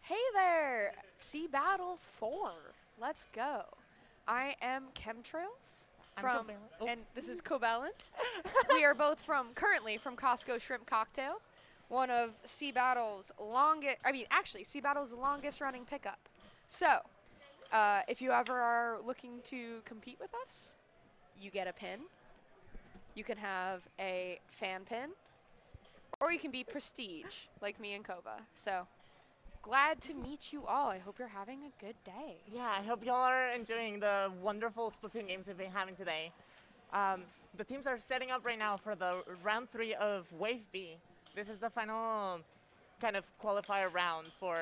Hey there, SeaBATTLE 4. Let's go. I am Chemtrails I'm from, Cobain. Oh. and this is Covalent. We are both currently from Costco Shrimp Cocktail, one of SeaBATTLE's longest, actually, SeaBATTLE's longest running pickup. So, if you ever are looking to compete with us, you get a pin. You can have a fan pin, or you can be prestige, like me and Kova. So, glad to meet you all. I hope you're having a good day. Yeah, I hope y'all are enjoying the wonderful Splatoon games we've been having today. The teams are setting up right now for the round 3 of Wave B. This is the final kind of qualifier round for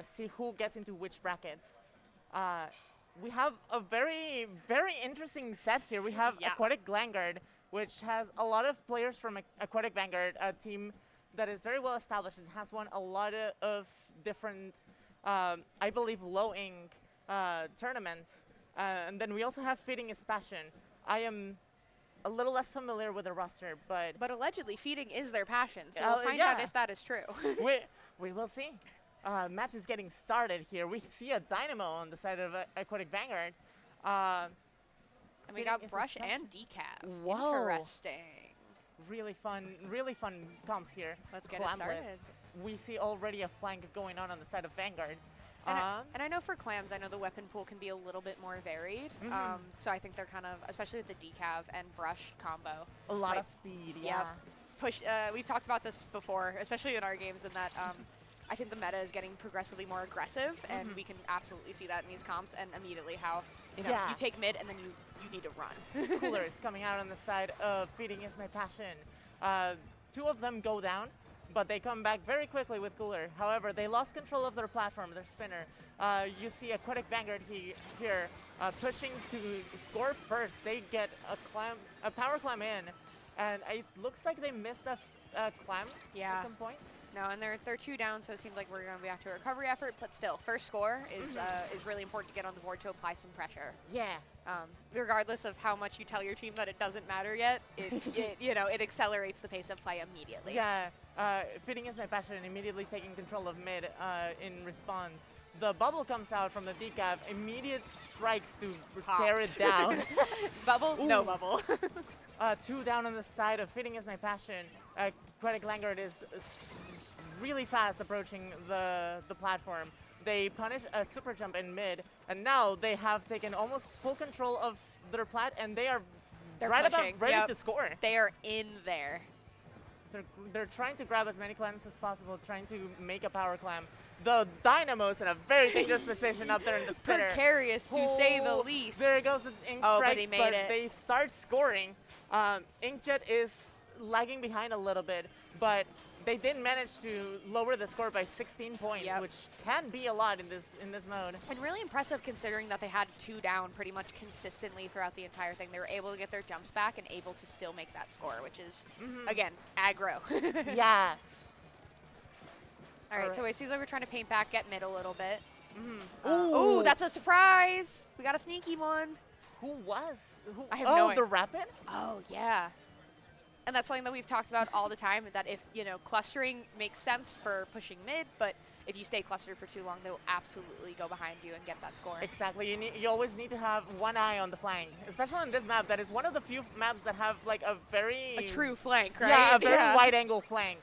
see who gets into which brackets. We have a very, very interesting set here. We have Yeah. Aquatic Languard, which has a lot of players from Aquatic Vanguard, a team that is very well established and has won a lot of different, I believe, low-ink tournaments. And then we also have Feeding His Passion. I am a little less familiar with the roster, but But allegedly, feeding is their passion, so we'll find yeah. out if that is true. we will see. Match is getting started here. We see a Dynamo on the side of Aquatic Vanguard. And we Feeding got is Brush a and Decaf. Whoa. Interesting. Really fun comps here. Let's get it started. We see already a flank going on the side of Vanguard. And I know for clams, I know the weapon pool can be a little bit more varied. So I think they're kind of, especially with the Decav and Brush combo. A lot like, of speed, yeah. Push. We've talked about this before, especially in our games, in that I think the meta is getting progressively more aggressive, and we can absolutely see that in these comps, and immediately how you Yeah. take mid and then you need to run. Cooler is coming out on the side of Feeding Is My Passion. Two of them go down, but they come back very quickly with Cooler. However, they lost control of their platform, their spinner. You see Aquatic Vanguard here pushing to score first. They get a power climb in, and it looks like they missed a climb Yeah. at some point. No, and they're two down, so it seems like we're going to be after a recovery effort. But still, first score is really important to get on the board to apply some pressure. Yeah. Regardless of how much you tell your team that it doesn't matter yet, it accelerates the pace of play immediately. Yeah, Fitting Is My Passion, immediately taking control of mid in response. The bubble comes out from the decaf, immediate strikes to tear it down. Bubble? Ooh. No bubble. Two down on the side of Fitting Is My Passion. Aquatic Languard is really fast approaching the platform. They punish a super jump in mid, and now they have taken almost full control of their plat, and they're right pushing. about ready to score. They are in there. They're trying to grab as many climbs as possible, trying to make a power climb. The Dynamo's in a very dangerous position up there in the spinner. Precarious, to say the least. There goes the Ink Oh, strikes, but he made it. they start scoring. Inkjet is lagging behind a little bit, but they did manage to lower the score by 16 points, Yep. which can be a lot in this mode. And really impressive considering that they had two down pretty much consistently throughout the entire thing. They were able to get their jumps back and able to still make that score, which is, again, aggro. Yeah. All right, so it seems like we're trying to paint back, get mid a little bit. Ooh. Ooh, that's a surprise. We got a sneaky one. Who was? Who? I have oh, no idea. the Rapid? Oh, yeah. And that's something that we've talked about all the time, that if, clustering makes sense for pushing mid, but if you stay clustered for too long, they will absolutely go behind you and get that score. Exactly. You always need to have one eye on the flank, especially on this map. That is one of the few maps that have like a very true flank, right? Yeah, a very wide angle flank.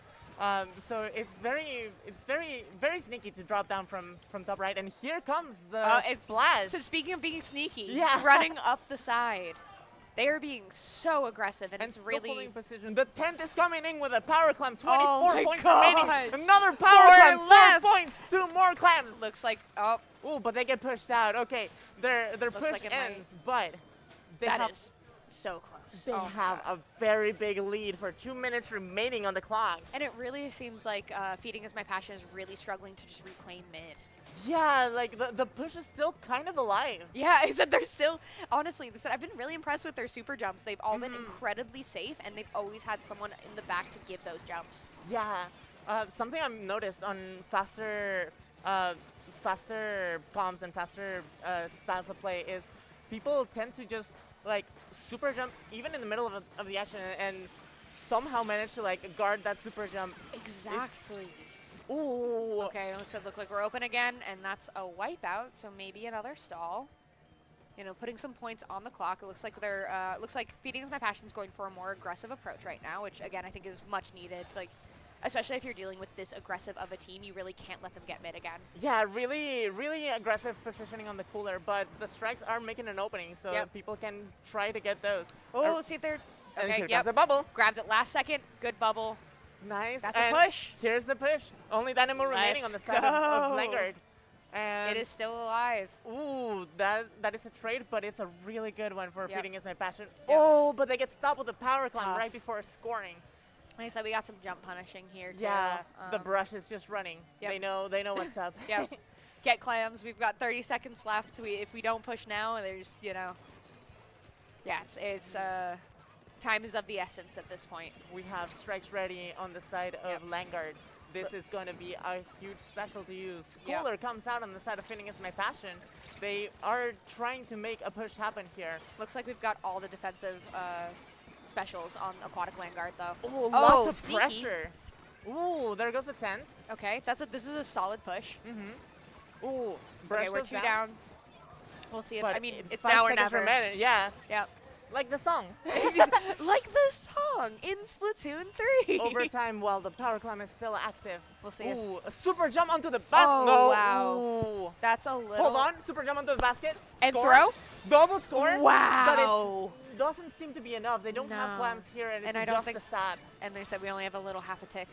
So it's very sneaky to drop down from top right, and here comes the splash. So speaking of being sneaky, Yeah. running up the side, they are being so aggressive, and it's still really pulling position. The 10th is coming in with a power climb. 24 Oh my points gosh. remaining. Another power climb. 4 left. points. 2 more climbs. looks like Ooh, but they get pushed out. Okay, their push like it might- ends, but they that have is so close. they Oh my have God. a very big lead for 2 minutes remaining on the clock. And it really seems like Feeding Is My Passion is really struggling to just reclaim mid. Yeah, like the push is still kind of alive. Yeah, I said they're still, honestly, I've been really impressed with their super jumps. They've all been incredibly safe, and they've always had someone in the back to give those jumps. Yeah, something I've noticed on faster comms and faster styles of play is people tend to just like super jump even in the middle of the action and somehow manage to like guard that super jump. Exactly. Ooh. Okay, look like we're open again, and that's a wipeout, so maybe another stall. You know, putting some points on the clock. It looks like they're looks like Feeding is My Passion's going for a more aggressive approach right now, which again I think is much needed. Like, especially if you're dealing with this aggressive of a team, you really can't let them get mid again. Yeah, really, really aggressive positioning on the cooler, but the strikes are making an opening, so people can try to get those. Oh, let's see if they're And okay. here comes a bubble. Grabbed it last second. Good bubble. Nice. That's and a push. Here's the push. Only Dynamo remaining on the side of Languard. And it is still alive. Ooh, that is a trade, but it's a really good one for Feeding is My Passion. Yep. Oh, but they get stopped with the power climb Tough. right before scoring. Like I said, we got some jump punishing here too. Yeah, the brush is just running. Yep. They know what's up. Yep. Get clams. We've got 30 seconds left. If we don't push now, there's yeah, it's time is of the essence at this point. We have strikes ready on the side of Languard. This is going to be a huge special to use. Cooler comes out on the side of Feeding is My Passion. They are trying to make a push happen here. Looks like we've got all the defensive specials on Aquatic Languard though. Ooh, lots of sneaky. pressure. Ooh, there goes a tent. Okay, this is a solid push. Mm-hmm. Ooh, brush okay, we're goes 2 down. We'll see if But I mean it's 5 now or seconds never. remaining. Yeah. Yep. Like the song. Like the song in Splatoon 3. Overtime while the power climb is still active. We'll see if Ooh, a super jump onto the basket. Oh, no. wow. Ooh. that's a little. Hold on, super jump onto the basket. And score. throw. Double score. Wow. But it doesn't seem to be enough. They don't have No. clams here, and it's And I don't just think- a sab. And they said we only have a little half a tick.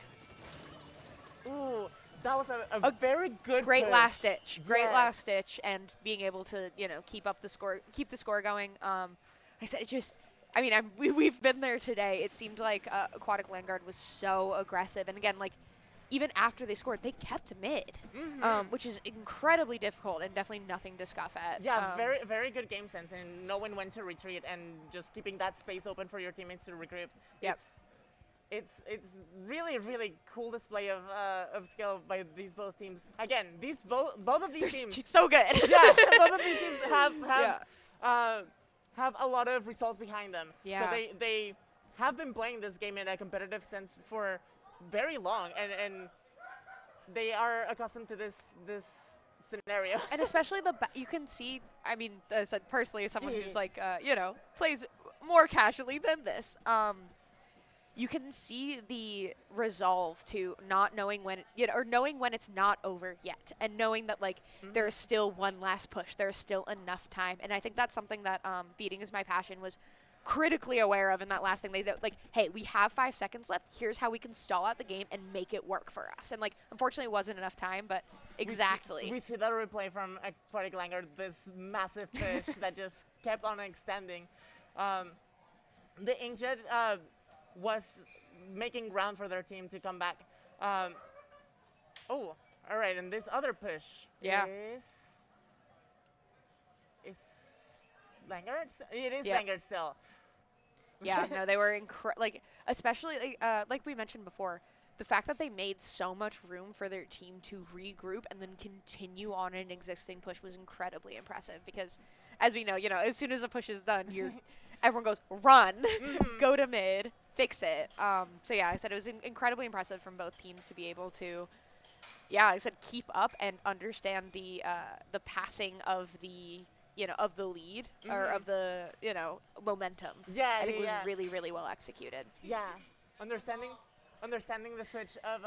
Ooh, that was a very good Great push. last ditch. Great Yeah. last ditch, and being able to keep up the score, keep the score going. I said it just. I mean, we've been there today. It seemed like Aquatic Languard was so aggressive, and again, like even after they scored, they kept mid, which is incredibly difficult and definitely nothing to scoff at. Yeah, very good game sense and knowing when to retreat and just keeping that space open for your teammates to regroup. Yep. It's really cool display of skill by these both teams. Again, both of these teams. So good. Yeah, both of these teams have a lot of results behind them. Yeah. So they have been playing this game in a competitive sense for very long, and they are accustomed to this scenario. And especially you can see. I mean, as personally, as someone who's like plays more casually than this. You can see the resolve to not knowing when, or knowing when it's not over yet, and knowing that like there is still one last push, there is still enough time, and I think that's something that Feeding is My Passion was critically aware of in that last thing. They like, hey, we have 5 seconds left. Here's how we can stall out the game and make it work for us. And like, unfortunately, it wasn't enough time, but exactly. We see that replay from Aquatic Languard, this massive fish that just kept on extending. The Inkjet was making ground for their team to come back. Oh, all right, and this other push is Languard? It is Languard still. Yeah, no, they were like, especially like we mentioned before, the fact that they made so much room for their team to regroup and then continue on an existing push was incredibly impressive, because as we know, as soon as a push is done, everyone goes, run, go to mid, fix it. So yeah, I said it was incredibly impressive from both teams to be able to, I said keep up and understand the passing of the of the lead or of the momentum. Yeah, I think it was really, really well executed. Yeah, understanding the switch of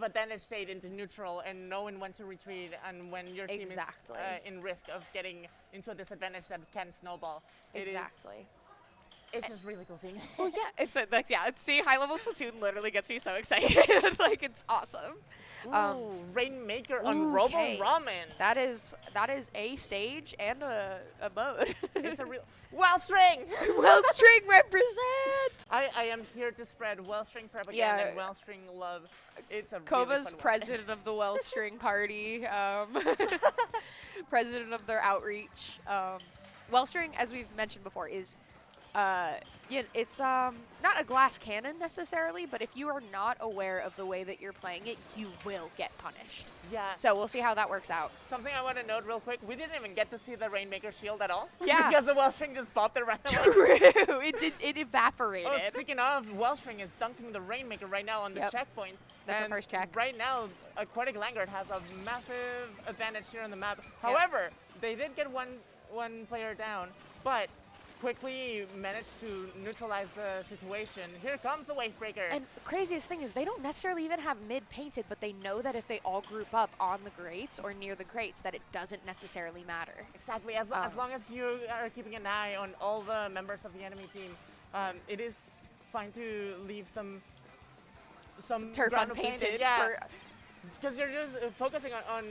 a damage state into neutral and knowing when to retreat and when your team is in risk of getting into a disadvantage that can snowball. It's just really cool seeing. Well, yeah, seeing high level Splatoon literally gets me so excited. Like, it's awesome. Ooh, Rainmaker on Robo Ramen. That is a stage and a mode. It's a real Wellstring. Wellstring represent. I am here to spread Wellstring propaganda and Wellstring love. It's a Kova's really fun president of the Wellstring party, president of their outreach. Wellstring, as we've mentioned before, is It's not a glass cannon necessarily, but if you are not aware of the way that you're playing it, you will get punished. Yeah. So we'll see how that works out. Something I want to note real quick, we didn't even get to see the Rainmaker shield at all. Yeah. Because the Wellstring just popped it right away. True. It evaporated. Oh, speaking of, Wellstring is dunking the Rainmaker right now on the checkpoint. That's the And first check. Right now, Aquatic Languard has a massive advantage here on the map. However, they did get one player down, but quickly managed to neutralize the situation. Here comes the Wavebreaker. And the craziest thing is they don't necessarily even have mid painted, but they know that if they all group up on the grates or near the grates, that it doesn't necessarily matter. Exactly. As long as you are keeping an eye on all the members of the enemy team, it is fine to leave some turf ground unpainted. Yeah, because you're just focusing on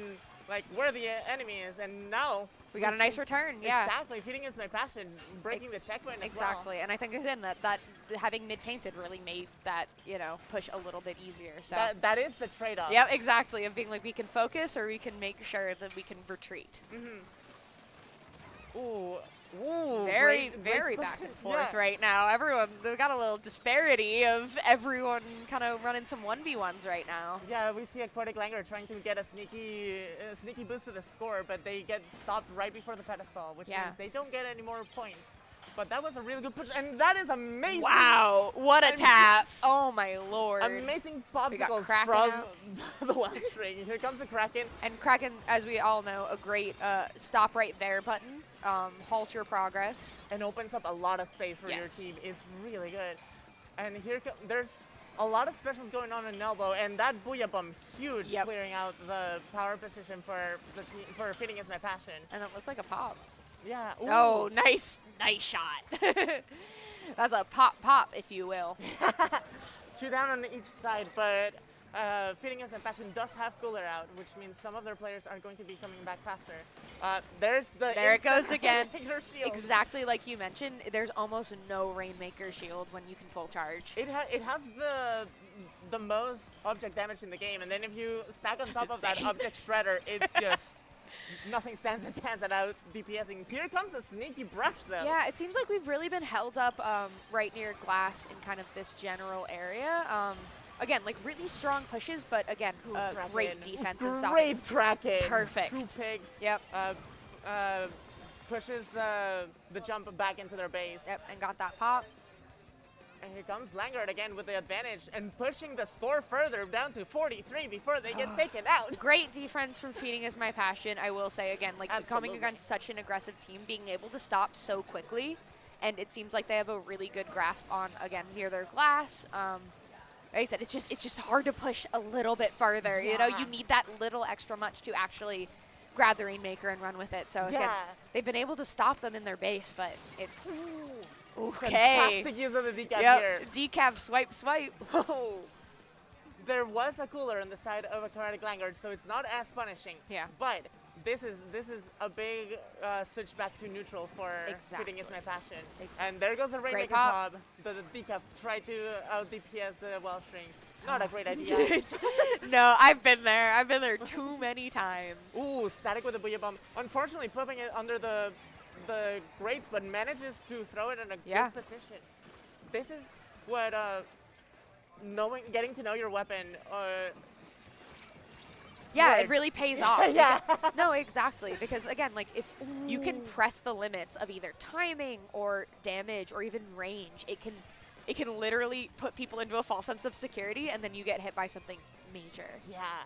like where the enemy is, and now We got a nice return, yeah. Exactly, feeding is my passion, breaking the checkpoint as Exactly, well. and I think again that having mid painted really made that push a little bit easier. So that is the trade-off. Yep, exactly. Of being like we can focus or we can make sure that we can retreat. Ooh, ooh, Very great back and spot. forth right now. Everyone, they've got a little disparity of everyone kind of running some 1v1s right now. Yeah, we see Aquatic Languard trying to get a sneaky boost to the score, but they get stopped right before the pedestal, which means they don't get any more points. But that was a really good push, and that is amazing. Wow, what a tap. Oh my lord. Amazing popsicles Kraken from out. the Wellstring. Here comes the Kraken. And Kraken, as we all know, a great stop right there button. Halt your progress. And opens up a lot of space for your team. It's really good. And here there's a lot of specials going on in Elbow, and that Booyah Bomb, huge, clearing out the power position for Feeding Is My Passion. And it looks like a pop. Yeah. Ooh. Oh, nice shot. That's a pop, if you will. 2 down on each side, but Feeding Us and Passion does have Cooler out, which means some of their players are going to be coming back faster. There it goes again. Shield. Exactly like you mentioned, there's almost no Rainmaker shield when you can full charge. It has the most object damage in the game, and then if you stack on top of that object shredder, it's just nothing stands a chance at out DPSing. Here comes a sneaky brush, though. Yeah, it seems like we've really been held up right near glass in kind of this general area. Again, like really strong pushes, but again, great defense and stopping. Great Kraken. Perfect. 2 pigs. Yep. Pushes the jump back into their base. Yep, and got that pop. And here comes Languard again with the advantage and pushing the score further down to 43 before they get taken out. Great defense from Feeding Is My Passion, I will say again, like coming against such an aggressive team, being able to stop so quickly, and it seems like they have a really good grasp on, again, near their glass. Like I said, it's just hard to push a little bit farther. Yeah. You know, you need that little extra much to actually grab the Rainmaker and run with it. So again, they've been able to stop them in their base, but it's okay. Fantastic use of the decaf here. Decaf swipe. Oh. There was a cooler on the side of Aquatic Languard, so it's not as punishing. Yeah. But this is a big switch back to neutral for Feeding Is My Passion. And there goes the Rainmaker pop. The decaf tried to out DPS the Wellstring. Not a great idea. No, I've been there. I've been there too many times. Ooh, static with the Booyah Bomb. Unfortunately, popping it under the grates, but manages to throw it in a good position. This is what getting to know your weapon. Yeah, works. it really pays off. Yeah. No, exactly. Because again, like if you can press the limits of either timing or damage or even range, it can literally put people into a false sense of security, and then you get hit by something major. Yeah.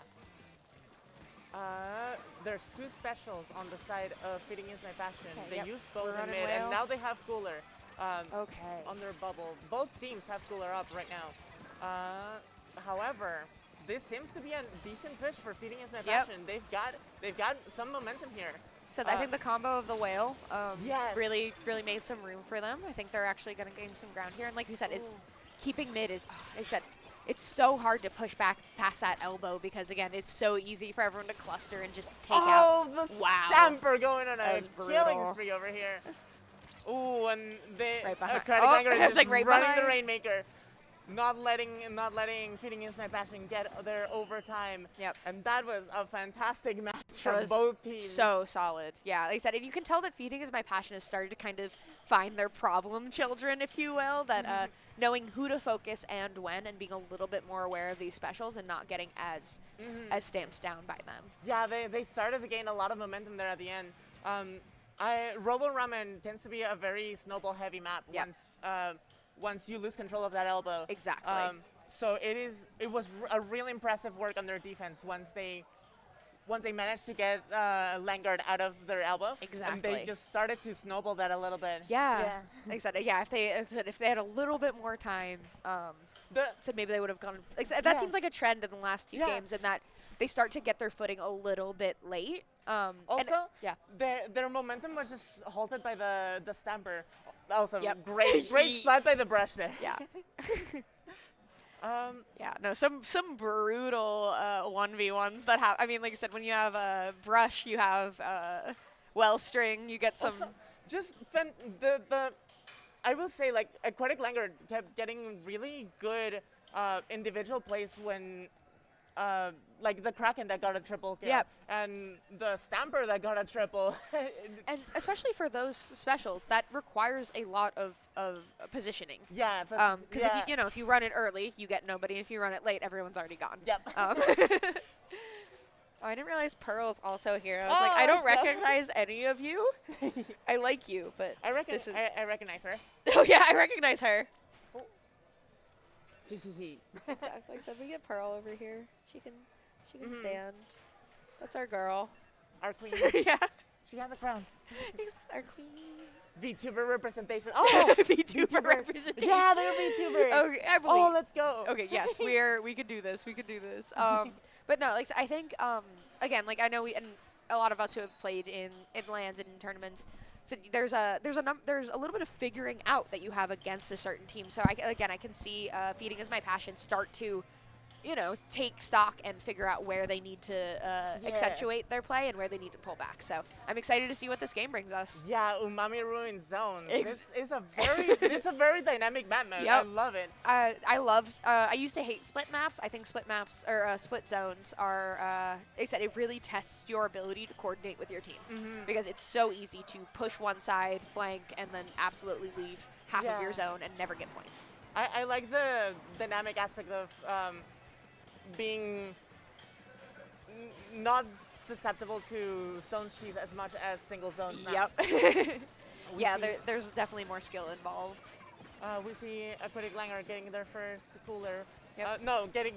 There's 2 specials on the side of Feeding Is My Passion. They use both in mid, and now they have Cooler on their bubble. Both teams have Cooler up right now. However, this seems to be a decent push for Feeding Is My Passion. They've got some momentum here. So I think the combo of the whale really made some room for them. I think they're actually going to gain some ground here. And like you said, is keeping mid is, like I said, it's so hard to push back past that elbow because, again, it's so easy for everyone to cluster and just take out. Oh, the stamper going on a killing spree over here. Ooh, and the right behind. Aquatic Languard is like right running behind. the Rainmaker. not letting Feeding Is My Passion get their overtime. Yep. And that was a fantastic match That from was both teams. so solid. Yeah, like I said, and you can tell that Feeding Is My Passion has started to kind of find their problem children, if you will, that knowing who to focus and when, and being a little bit more aware of these specials and not getting as stamped down by them. Yeah, they started to gain a lot of momentum there at the end. Robo Ramen tends to be a very snowball heavy map once you lose control of that elbow. Exactly. So it was a really impressive work on their defense once they managed to get Languard out of their elbow. Exactly. And they just started to snowball that a little bit. Yeah. Like I said, if they had a little bit more time, so maybe they would have gone. Like I said, that seems like a trend in the last two games, in that they start to get their footing a little bit late. Also, their momentum was just halted by the stamper. Also, great spot by the brush there. Yeah. No, some brutal 1v1s that have. I mean, like I said, when you have a brush, you have well string, you get some. Also, I will say, like, Aquatic Languard kept getting really good individual plays when. Like the Kraken that got a triple kill, and the Stamper that got a triple. And especially for those specials, that requires a lot of positioning. Yeah. Because if you run it early, you get nobody. If you run it late, everyone's already gone. Yep. Oh, I didn't realize Pearl's also here. I was like, I don't recognize any of you. I like you, but I recognize her. Oh yeah, I recognize her. Exactly. So if we get Pearl over here, she can stand. That's our girl. Our queen. Yeah. She has a crown. Our queen. VTuber representation. Oh, VTuber representation. Yeah, they're VTubers. Okay, I believe. Oh, let's go. Okay, yes, we could do this. We could do this. But no, like I think again, like I know and a lot of us who have played in LANs and in tournaments. So there's a little bit of figuring out that you have against a certain team. So I can see Feeding Is My Passion start to, take stock and figure out where they need to accentuate their play and where they need to pull back. So I'm excited to see what this game brings us. Yeah, Umami Ruin Zone. This is a very dynamic map mode. Yep. I love it. I used to hate split maps. I think split maps or split zones are, like I said, it really tests your ability to coordinate with your team because it's so easy to push one side, flank, and then absolutely leave half of your zone and never get points. I like the dynamic aspect of being not susceptible to zone cheese as much as single zones now. Yep. Yeah, there's definitely more skill involved. We see Aquatic Languard getting their first cooler. Yep. No, getting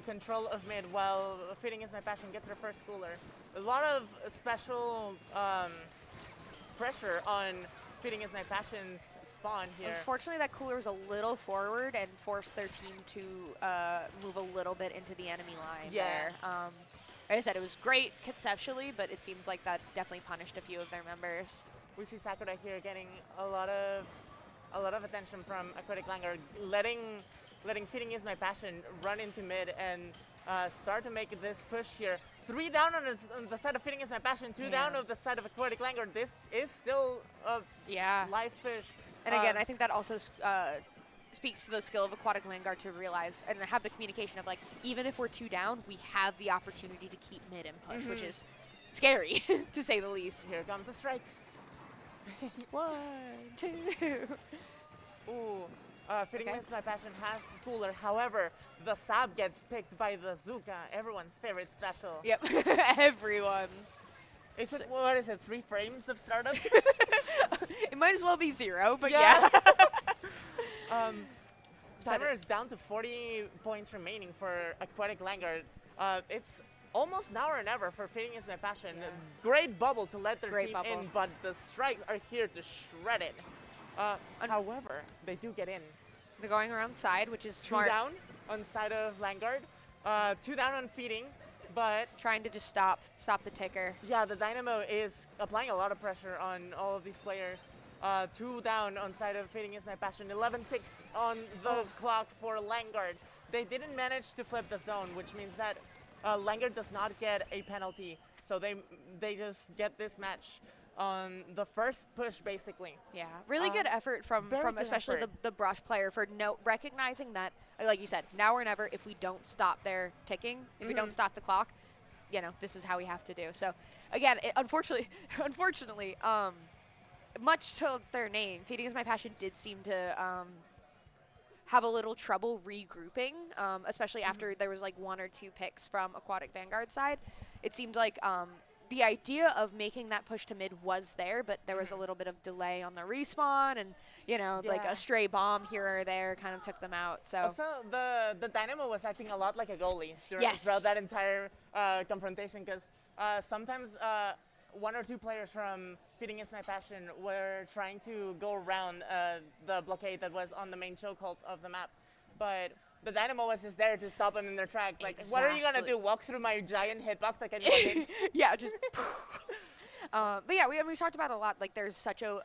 control of mid while Feeding Is My Passion gets their first cooler. A lot of special pressure on Feeding Is My Passion's spawn here. Unfortunately, that cooler was a little forward and forced their team to move a little bit into the enemy line there. Like I said, it was great conceptually, but it seems like that definitely punished a few of their members. We see Sakura here getting a lot of attention from Aquatic Languard, letting Feeding Is My Passion run into mid and start to make this push here. 3 down on the side of Feeding Is My Passion, 2 down on the side of Aquatic Languard. This is still a live fish. And again, I think that also speaks to the skill of Aquatic Languard to realize and have the communication of, like, even if we're 2 down, we have the opportunity to keep mid and push, which is scary, to say the least. Here comes the strikes. 1, 2. Ooh, Feeding Is My Passion has cooler. However, the Sab gets picked by the Zuka, everyone's favorite special. Yep, everyone's. What is it, 3 frames of startup? It might as well be 0, but yeah. Timer is down to 40 points remaining for Aquatic Languard. It's almost now or never for Feeding Is My Passion. Great bubble to let their team in, but the strikes are here to shred it. However, they do get in. They're going around side, which is 2 smart. down on side of Languard. 2 down on Feeding, but trying to just stop the ticker. Yeah, the Dynamo is applying a lot of pressure on all of these players. 2 down on side of Feeding Is My Passion. 11 ticks on the clock for Languard. They didn't manage to flip the zone, which means that Languard does not get a penalty. So they just get this match. on the first push, basically. Yeah, really good effort from very good especially effort. the brush player for recognizing that, like you said, now or never. If we don't stop their ticking, if we don't stop the clock, this is how we have to do. So, again, unfortunately, much to their name, Feeding is My Passion did seem to have a little trouble regrouping, especially after there was like 1 or 2 picks from Aquatic Vanguard side. It seemed like the idea of making that push to mid was there, but there was a little bit of delay on the respawn, and like a stray bomb here or there kind of took them out. So Also, the Dynamo was acting a lot like a goalie Yes. throughout that entire confrontation, because sometimes 1 or 2 players from Feeding Is My Passion were trying to go around the blockade that was on the main chokehold of the map, but the Dynamo was just there to stop them in their tracks. Like, what are you gonna Exactly. do? Walk through my giant hitbox like anyone did? yeah, just. But yeah, we talked about it a lot. Like, there's such an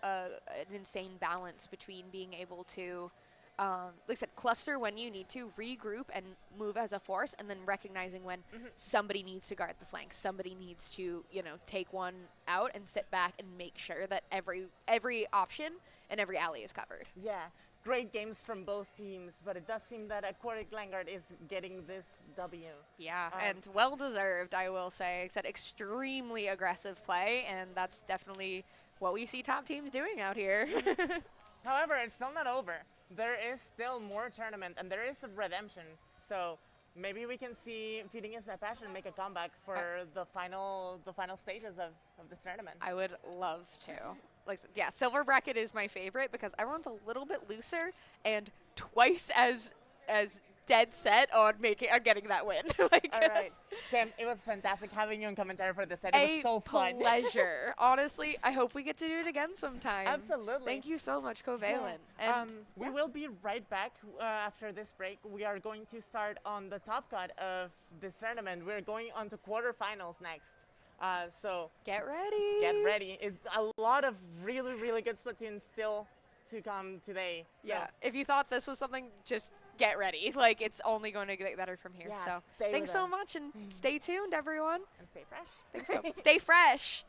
insane balance between being able to, like I said, cluster when you need to, regroup and move as a force, and then recognizing when somebody needs to guard the flank, somebody needs to, take one out and sit back and make sure that every option and every alley is covered. Yeah, great games from both teams, but it does seem that Aquatic Languard is getting this W. Yeah, and well deserved, I will say. Like I said, extremely aggressive play, and that's definitely what we see top teams doing out here. However, it's still not over. There is still more tournament, and there is a redemption. So maybe we can see Feeding Is My Passion make a comeback for the final stages of this tournament. I would love to. Like, yeah, silver bracket is my favorite because everyone's a little bit looser and twice as dead set on getting that win. Like, All right, Kim, it was fantastic having you in commentary for this set. It was so fun. A pleasure. Honestly, I hope we get to do it again sometime. Absolutely. Thank you so much, Covalent. Yeah. And we will be right back after this break. We are going to start on the top cut of this tournament. We're going on to quarterfinals next. So get ready. Get ready. It's a lot of really, really good Splatoon still to come today. So. Yeah. If you thought this was something, just get ready. Like, it's only going to get better from here. Yeah, so with thanks so us. much, and stay tuned, everyone. And stay fresh. Thanks, Stay fresh.